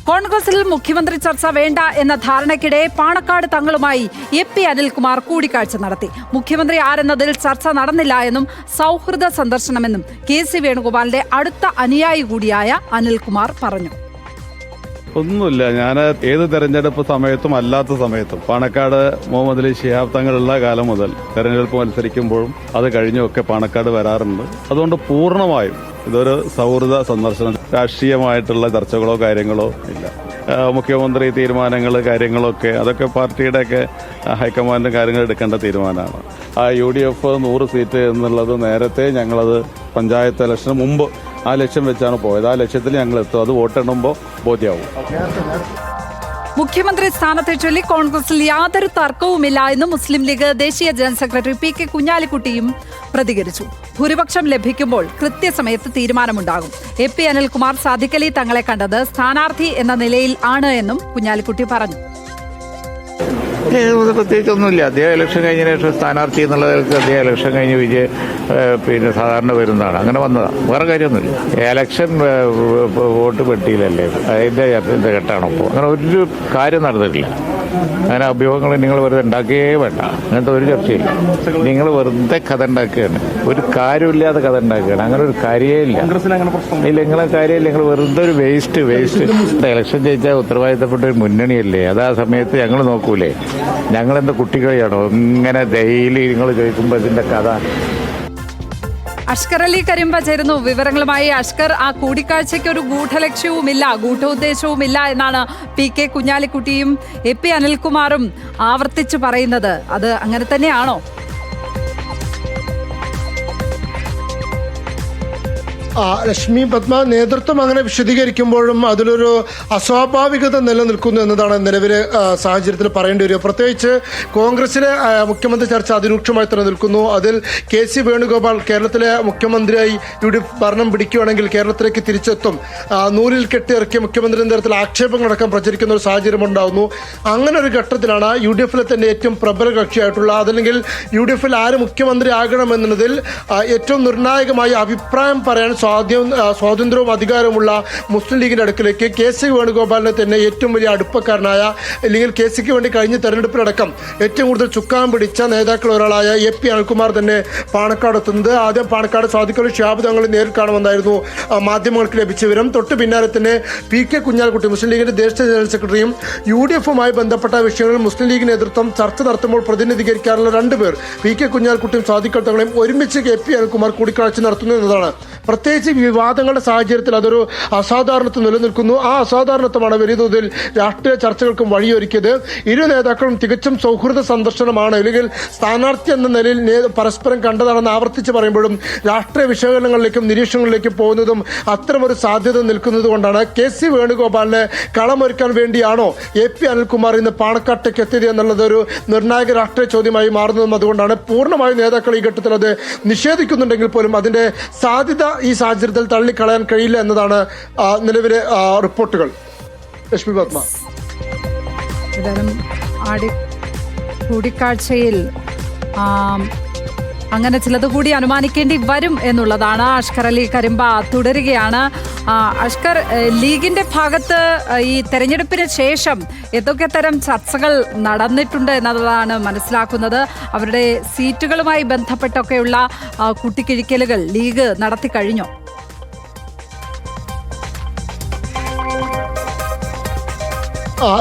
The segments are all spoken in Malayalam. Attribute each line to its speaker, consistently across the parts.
Speaker 1: കോൺഗ്രസിൽ മുഖ്യമന്ത്രി ചർച്ച വേണ്ട എന്ന ധാരണയ്ക്കിടെ പാണക്കാട് തങ്ങളുമായി എ.പി. അനിൽകുമാർ കൂടിക്കാഴ്ച നടത്തി. മുഖ്യമന്ത്രി ആരെന്നതിൽ ചർച്ച നടന്നില്ല എന്നും സൗഹൃദ സന്ദർശനമെന്നും കെ.സി. വേണുഗോപാലിന്റെ അടുത്ത അനുയായി കൂടിയായ അനിൽകുമാർ പറഞ്ഞു.
Speaker 2: ഒന്നുമില്ല. ഞാൻ ഏത് തെരഞ്ഞെടുപ്പ് സമയത്തും അല്ലാത്ത സമയത്തും പാണക്കാട് മുഹമ്മദ് അലി ശിഹാബ് തങ്ങളുള്ള കാലം മുതൽ തെരഞ്ഞെടുപ്പ് മത്സരിക്കുമ്പോഴും അത് കഴിഞ്ഞൊക്കെ പാണക്കാട് വരാറുണ്ട്. അതുകൊണ്ട് പൂർണ്ണമായും ഇതൊരു സൗഹൃദ സന്ദർശനം. രാഷ്ട്രീയമായിട്ടുള്ള ചർച്ചകളോ കാര്യങ്ങളോ ഇല്ല. മുഖ്യമന്ത്രി തീരുമാനങ്ങൾ കാര്യങ്ങളൊക്കെ അതൊക്കെ പാർട്ടിയുടെയൊക്കെ ഹൈക്കമാൻഡ് കാര്യങ്ങൾ എടുക്കേണ്ട തീരുമാനമാണ്. UDF 100 സീറ്റ് എന്നുള്ളത് നേരത്തെ ഞങ്ങളത് പഞ്ചായത്ത് ഇലക്ഷന് മുമ്പ് ആ ലക്ഷ്യം വെച്ചാണ് പോയത്. ആ ലക്ഷ്യത്തിൽ ഞങ്ങൾ എത്തും. അത് വോട്ടെണ്ണുമ്പോൾ ബോധ്യമാവും.
Speaker 1: മുഖ്യമന്ത്രി സ്ഥാനത്തെ ചൊല്ലി കോൺഗ്രസിൽ യാതൊരു തർക്കവുമില്ല എന്ന് മുസ്ലിം ലീഗ് ദേശീയ ജനറൽ സെക്രട്ടറി പി.കെ. കുഞ്ഞാലിക്കുട്ടിയും പ്രതികരിച്ചു. ഭൂരിപക്ഷം ലഭിക്കുമ്പോൾ കൃത്യസമയത്ത് തീരുമാനമുണ്ടാകും. എ.പി. അനിൽകുമാർ സാദിഖ് അലി തങ്ങളെ കണ്ടത് സ്ഥാനാർത്ഥി എന്ന നിലയിൽ ആണ് എന്നും കുഞ്ഞാലിക്കുട്ടി പറഞ്ഞു.
Speaker 3: പ്രത്യേകിച്ചൊന്നുമില്ല. അദ്ദേഹം ഇലക്ഷൻ കഴിഞ്ഞ ശേഷം സ്ഥാനാർത്ഥി എന്നുള്ളവർക്ക് അദ്ദേഹം ഇലക്ഷൻ കഴിഞ്ഞ് സാധാരണ വരുന്നതാണ്. അങ്ങനെ വന്നതാണ്. വേറെ കാര്യമൊന്നുമില്ല. ഇലക്ഷൻ വോട്ട് പെട്ടിയിലല്ലേ, അതിന്റെ ഘട്ടമാണ്. ഇപ്പോൾ അങ്ങനെ ഒരു കാര്യം നടന്നിട്ടില്ല. അങ്ങനെ അഭ്യൂഹങ്ങൾ നിങ്ങൾ വെറുതെ ഉണ്ടാക്കുകയേ വേണ്ട. അങ്ങനത്തെ ഒരു ചർച്ചയില്ല. നിങ്ങൾ വെറുതെ കഥ ഉണ്ടാക്കുകയാണ്. ഒരു കാര്യമില്ലാതെ കഥ ഉണ്ടാക്കുകയാണ്. അങ്ങനെ ഒരു കാര്യമേ ഇല്ല. ഇല്ല, നിങ്ങളെ കാര്യമില്ല. നിങ്ങൾ വെറുതെ ഒരു വേസ്റ്റ്. ഇലക്ഷൻ ജയിച്ചാൽ ഉത്തരവാദിത്തപ്പെട്ട ഒരു മുന്നണിയല്ലേ. അത് ആ സമയത്ത് ഞങ്ങൾ നോക്കൂലേ. ഞങ്ങളെന്താ കുട്ടികളെയാണോ ഇങ്ങനെ ഡെയിലി നിങ്ങൾ ചോദിക്കുമ്പോൾ ഇതിന്റെ കഥ.
Speaker 1: അഷ്കർ അലി കരിമ്പ ചേരുന്നു വിവരങ്ങളുമായി. അഷ്കർ, ആ കൂടിക്കാഴ്ചയ്ക്ക് ഒരു ഗൂഢലക്ഷ്യവുമില്ല, ഗൂഢോദ്ദേശവുമില്ല എന്നാണ് പി.കെ. കുഞ്ഞാലിക്കുട്ടിയും എ.പി. അനിൽകുമാറും ആവർത്തിച്ചു പറയുന്നത്. അത് അങ്ങനെ തന്നെയാണോ?
Speaker 4: ലക്ഷ്മി പത്മ, നേതൃത്വം അങ്ങനെ വിശദീകരിക്കുമ്പോഴും അതിലൊരു അസ്വാഭാവികത നിലനിൽക്കുന്നു എന്നതാണ് നിലവിലെ സാഹചര്യത്തിൽ പറയേണ്ടി വരിക. പ്രത്യേകിച്ച് കോൺഗ്രസിലെ മുഖ്യമന്ത്രി ചർച്ച അതിരൂക്ഷമായി തന്നെ നിൽക്കുന്നു. അതിൽ കെ.സി. വേണുഗോപാൽ കേരളത്തിലെ മുഖ്യമന്ത്രിയായി UDF ഭരണം പിടിക്കുകയാണെങ്കിൽ കേരളത്തിലേക്ക് തിരിച്ചെത്തും, നൂലിൽ കെട്ടിയിറക്കിയ മുഖ്യമന്ത്രി തരത്തിൽ ആക്ഷേപങ്ങളടക്കം പ്രചരിക്കുന്ന ഒരു സാഹചര്യം ഉണ്ടാകുന്നു. അങ്ങനെ ഒരു ഘട്ടത്തിലാണ് UDF തന്നെ ഏറ്റവും പ്രബല കക്ഷിയായിട്ടുള്ള, അതല്ലെങ്കിൽ UDF ആര് മുഖ്യമന്ത്രി ആകണമെന്നതിൽ ഏറ്റവും നിർണായകമായി അഭിപ്രായം പറയാൻ സ്വാതന്ത്ര്യവും അധികാരവുമുള്ള മുസ്ലിം ലീഗിന്റെ അടുക്കിലേക്ക് കെ.സി. വേണുഗോപാലിനെ തന്നെ ഏറ്റവും വലിയ അടുപ്പക്കാരനായ, അല്ലെങ്കിൽ കെ.സിക്ക് വേണ്ടി കഴിഞ്ഞ തെരഞ്ഞെടുപ്പിലടക്കം ഏറ്റവും കൂടുതൽ ചുക്കാൻ പിടിച്ച നേതാക്കൾ ഒരാളായ എ.പി. അനിൽകുമാർ തന്നെ പാണക്കാട് എത്തുന്നത്. ആദ്യം പാണക്കാട് സാദിഖ് അലി ശിഹാബ് തങ്ങളെ നേരിൽ കാണുമെന്നായിരുന്നു മാധ്യമങ്ങൾക്ക് ലഭിച്ച വിവരം. തൊട്ട് പിന്നാലെ തന്നെ പി.കെ. കുഞ്ഞാലിക്കുട്ടി, മുസ്ലിം ലീഗിന്റെ ദേശീയ ജനറൽ സെക്രട്ടറിയും UDF-മായി ബന്ധപ്പെട്ട വിഷയങ്ങളിൽ മുസ്ലിം ലീഗ് നേതൃത്വം ചർച്ച നടത്തുമ്പോൾ പ്രതിനിധീകരിക്കാറുള്ള രണ്ടുപേർ, പി.കെ. കുഞ്ഞാലിക്കുട്ടിയും സാദിഖ് അലി തങ്ങളെയും ഒരുമിച്ച് എ.പി. അനിൽകുമാർ കൂടിക്കാഴ്ച നടത്തുന്നു എന്നതാണ്. പ്രത്യേകിച്ച് വിവാദങ്ങളുടെ സാഹചര്യത്തിൽ അതൊരു അസാധാരണത്വം നിലനിൽക്കുന്നു. ആ അസാധാരണത്വമാണ് വലിയ തോതിൽ രാഷ്ട്രീയ ചർച്ചകൾക്കും വഴിയൊരുക്കിയത്. ഇരു നേതാക്കളും തികച്ചും സൗഹൃദ സന്ദർശനമാണ്, അല്ലെങ്കിൽ സ്ഥാനാർത്ഥി എന്ന നിലയിൽ പരസ്പരം കണ്ടതാണെന്ന് ആവർത്തിച്ച് പറയുമ്പോഴും രാഷ്ട്രീയ വിശകലനങ്ങളിലേക്കും നിരീക്ഷണങ്ങളിലേക്കും പോകുന്നതും അത്തരമൊരു സാധ്യത നിൽക്കുന്നത് കൊണ്ടാണ് കെ.സി. വേണുഗോപാലിനെ കളമൊരുക്കാൻ വേണ്ടിയാണോ എ.പി. അനിൽകുമാർ ഇന്ന് പാണക്കാട്ടേക്ക് എത്തിയത് എന്നുള്ളത് ഒരു നിർണായക രാഷ്ട്രീയ ചോദ്യമായി മാറുന്നതും അതുകൊണ്ടാണ്. പൂർണ്ണമായും നേതാക്കൾ ഈ ഘട്ടത്തിൽ അത് നിഷേധിക്കുന്നുണ്ടെങ്കിൽ പോലും അതിന്റെ സാധ്യത ഈ സാഹചര്യത്തിൽ തള്ളിക്കളയാൻ കഴിയില്ല എന്നതാണ് നിലവിലെ റിപ്പോർട്ടുകൾ. ലക്ഷ്മി പത്മ,
Speaker 1: കൂടിക്കാഴ്ചയിൽ അങ്ങനെ ചിലത് കൂടി അനുമാനിക്കേണ്ടി വരും എന്നുള്ളതാണ്. അഷ്കർ അലി കരിമ്പ തുടരുകയാണ്. അഷ്കർ, ലീഗിന്റെ ഭാഗത്ത് ഈ തെരഞ്ഞെടുപ്പിന് ശേഷം ഏതൊക്കെ തരം ചർച്ചകൾ നടന്നിട്ടുണ്ട് എന്നതാണ് മനസ്സിലാക്കുന്നത്. അവരുടെ സീറ്റുകളുമായി ബന്ധപ്പെട്ടൊക്കെയുള്ള കൂട്ടിക്കിഴിക്കലുകൾ ലീഗ് നടത്തി കഴിഞ്ഞോ?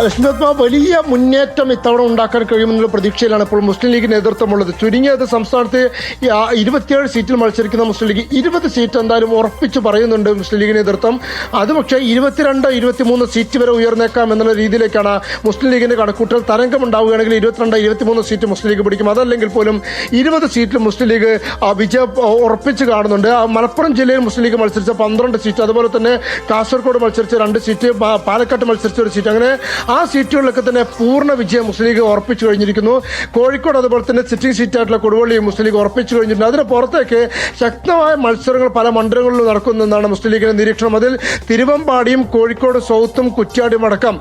Speaker 4: ലക്ഷ്മിപത്മ, വലിയ മുന്നേറ്റം ഇത്തവണ ഉണ്ടാക്കാൻ കഴിയുമെന്നുള്ള പ്രതീക്ഷയിലാണ് ഇപ്പോൾ മുസ്ലിം ലീഗ് നേതൃത്വമുള്ളത്. ചുരുങ്ങിയത് സംസ്ഥാനത്ത് 27 സീറ്റിൽ മത്സരിക്കുന്ന മുസ്ലിം ലീഗ് 20 സീറ്റ് എന്തായാലും ഉറപ്പിച്ച് പറയുന്നുണ്ട് മുസ്ലിം ലീഗ് നേതൃത്വം. അത് പക്ഷേ 22-23 സീറ്റ് വരെ ഉയർന്നേക്കാം എന്നുള്ള രീതിയിലേക്കാണ് മുസ്ലിം ലീഗിന്റെ കണക്കൂട്ടൽ. തരംഗം ഉണ്ടാവുകയാണെങ്കിൽ 22-23 സീറ്റ് മുസ്ലിം ലീഗ് പിടിക്കും. അതല്ലെങ്കിൽ പോലും 20 സീറ്റിൽ മുസ്ലിം ലീഗ് വിജയം ഉറപ്പിച്ച് കാണുന്നുണ്ട്. മലപ്പുറം ജില്ലയിൽ മുസ്ലിം ലീഗ് മത്സരിച്ച 12 സീറ്റ്, അതുപോലെ തന്നെ കാസർഗോഡ് മത്സരിച്ച 2 സീറ്റ്, പാലക്കാട്ട് മത്സരിച്ച 1 സീറ്റ്, അങ്ങനെ ആ സീറ്റുകളിലൊക്കെ തന്നെ പൂർണ്ണ വിജയം മുസ്ലിം ലീഗ് ഉറപ്പിച്ചു കഴിഞ്ഞിരിക്കുന്നു. കോഴിക്കോട് അതുപോലെ തന്നെ സിറ്റിംഗ് സീറ്റായിട്ടുള്ള കൊടുവള്ളിയും മുസ്ലിം ലീഗ് ഉറപ്പിച്ചു കഴിഞ്ഞിട്ടുണ്ട്. അതിന് പുറത്തേക്ക് ശക്തമായ മത്സരങ്ങൾ പല മണ്ഡലങ്ങളിലും നടക്കുന്നെന്നാണ് മുസ്ലിം ലീഗിന്റെ നിരീക്ഷണം. അതിൽ തിരുവമ്പാടിയും കോഴിക്കോട് സൗത്തും കുറ്റ്യാടിയും അടക്കം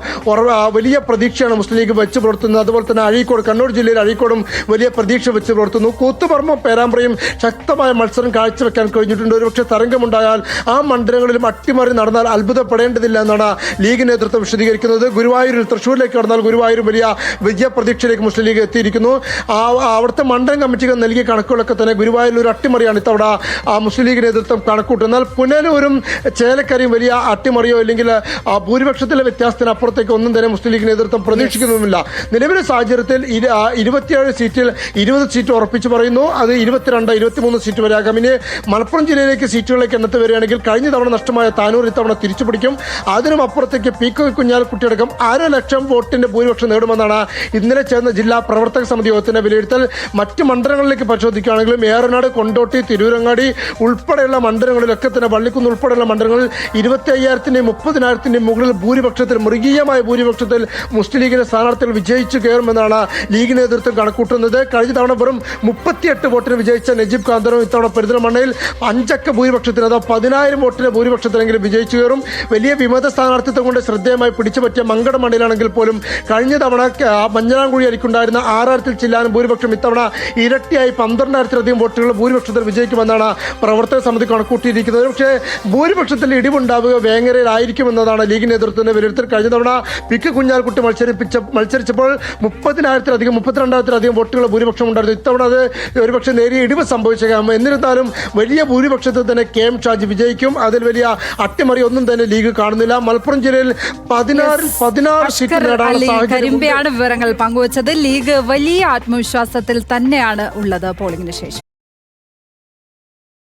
Speaker 4: വലിയ പ്രതീക്ഷയാണ് മുസ്ലിം ലീഗ് വെച്ച് പുലർത്തുന്നത്. അതുപോലെ തന്നെ അഴീക്കോട്, കണ്ണൂർ ജില്ലയിൽ അഴീക്കോടും വലിയ പ്രതീക്ഷ വെച്ച് പുലർത്തുന്നു. കൂത്തുപറമ്പും പേരാമ്പ്രയും ശക്തമായ മത്സരം കാഴ്ചവെക്കാൻ കഴിഞ്ഞിട്ടുണ്ട്. ഒരുപക്ഷെ തരംഗമുണ്ടായാൽ ആ മണ്ഡലങ്ങളിലും അട്ടിമറി നടന്നാൽ അത്ഭുതപ്പെടേണ്ടതില്ല എന്നാണ് ലീഗ് നേതൃത്വം വിശദീകരിക്കുന്നത്. ഗുരുവായൂരിൽ, തൃശ്ശൂരിലേക്ക് കടന്നാൽ ഗുരുവായൂർ വലിയ വിജയപ്രതീക്ഷയിലേക്ക് മുസ്ലിം ലീഗ് എത്തിയിരിക്കുന്നു. അവിടുത്തെ മണ്ഡലം കമ്മിറ്റികൾ നൽകിയ കണക്കുകളൊക്കെ തന്നെ ഗുരുവായൂരിൽ ഒരു അട്ടിമറിയാണ് ഇത്തവണ മുസ്ലിം ലീഗ് നേതൃത്വം കണക്കൂട്ടുന്നത്. എന്നാൽ പുനലൂരും ചേലക്കരയും വലിയ അട്ടിമറിയോ അല്ലെങ്കിൽ ഭൂരിപക്ഷത്തിലെ വ്യത്യാസത്തിനപ്പുറത്തേക്ക് ഒന്നും തന്നെ മുസ്ലിം ലീഗ് നേതൃത്വം പ്രതീക്ഷിക്കുന്നുമില്ല. നിലവിലെ സാഹചര്യത്തിൽ 27 സീറ്റിൽ 20 സീറ്റ് ഉറപ്പിച്ച് പറയുന്നു. അത് 22, 23 സീറ്റ് വരെ ആകാം. ഇനി മലപ്പുറം ജില്ലയിലേക്ക് സീറ്റുകളിലേക്ക് എണ്ണത്ത് വരികയാണെങ്കിൽ കഴിഞ്ഞ തവണ നഷ്ടമായ താനൂർ ഇത്തവണ തിരിച്ചു പിടിക്കും. അതിനും അപ്പുറത്തേക്ക് പി കെ കുഞ്ഞാലിക്കുട്ടിയടക്കം 1,00,000 വോട്ടിന്റെ ഭൂരിപക്ഷം നേടുമെന്നാണ് ഇന്നലെ ചേർന്ന ജില്ലാ പ്രവർത്തക സമിതി യോഗത്തിന്റെ വിലയിരുത്തൽ. മറ്റ് മണ്ഡലങ്ങളിലേക്ക് പരിശോധിക്കുകയാണെങ്കിലും ഏറനാട്, കൊണ്ടോട്ടി, തിരൂരങ്ങാടി ഉൾപ്പെടെയുള്ള മണ്ഡലങ്ങളിലൊക്കെ തന്നെ, വള്ളിക്കുന്ന് ഉൾപ്പെടെയുള്ള മണ്ഡലങ്ങളിൽ 25,000-ന്റെയും 30,000-ന്റെയും മുകളിൽ ഭൂരിപക്ഷത്തിൽ, മൃഗീയമായ ഭൂരിപക്ഷത്തിൽ മുസ്ലിം ലീഗിന്റെ സ്ഥാനാർത്ഥികൾ വിജയിച്ചു കയറുമെന്നാണ് ലീഗ് നേതൃത്വം കണക്കൂട്ടുന്നത്. കഴിഞ്ഞ തവണ വെറും 38 വോട്ടിന് വിജയിച്ച നജീബ് കാന്തറും ഇത്തവണ പെരിന്തൽമണ്ണയിൽ 5 അക്ക ഭൂരിപക്ഷത്തിന്, അഥവാ 10,000 വോട്ടിന്റെ ഭൂരിപക്ഷത്തിലെങ്കിലും വിജയിച്ചു കയറും. വലിയ വിമത സ്ഥാനാർത്ഥിത്വം കൊണ്ട് ശ്രദ്ധേയമായി പിടിച്ചുപറ്റിയ മങ്കട മണ്ഡലമാണെങ്കിൽ പോലും കഴിഞ്ഞ തവണ മഞ്ഞളാംകുഴി അരിക്കുണ്ടായിരുന്ന 6,000 ചില്ലാനും ഭൂരിപക്ഷം ഇത്തവണ ഇരട്ടിയായി 12,000-ലധികം വോട്ടുകൾ ഭൂരിപക്ഷത്തിൽ വിജയിക്കുമെന്നാണ് പ്രവർത്തക സമിതി കണക്കൂട്ടിയിരിക്കുന്നത്. പക്ഷേ ഭൂരിപക്ഷത്തിൽ ഇടിവുണ്ടാവുക വേങ്ങരയിലായിരിക്കുമെന്നതാണ് ലീഗ് നേതൃത്വത്തിന്റെ വിലയിരുത്തൽ. കഴിഞ്ഞ തവണ പി കെ കുഞ്ഞാലിക്കുട്ടി മത്സരിച്ചപ്പോൾ 30,000-ലധികം 32,000-ലധികം വോട്ടുകൾ ഭൂരിപക്ഷം ഉണ്ടായിരുന്നു. ഇത്തവണ അത് ഒരുപക്ഷെ നേരിയ ഇടിവ് സംഭവിച്ചേക്കാം. എന്നിരുന്നാലും വലിയ ഭൂരിപക്ഷത്തിൽ തന്നെ കെ എം ഷാജി വിജയിക്കും. അതിൽ വലിയ അട്ടിമറി ഒന്നും തന്നെ ലീഗ് കാണുന്നില്ല. മലപ്പുറം ജില്ലയിൽ 16 സീറ്റ് നേടാനുള്ള സാഹചര്യം.
Speaker 1: കരിമ്പയാണ് വിവരങ്ങൾ പങ്കുവച്ചത്. ലീഗ് വലിയ ആത്മവിശ്വാസത്തിൽ തന്നെയാണ് ഉള്ളത് പോളിംഗിന് ശേഷം.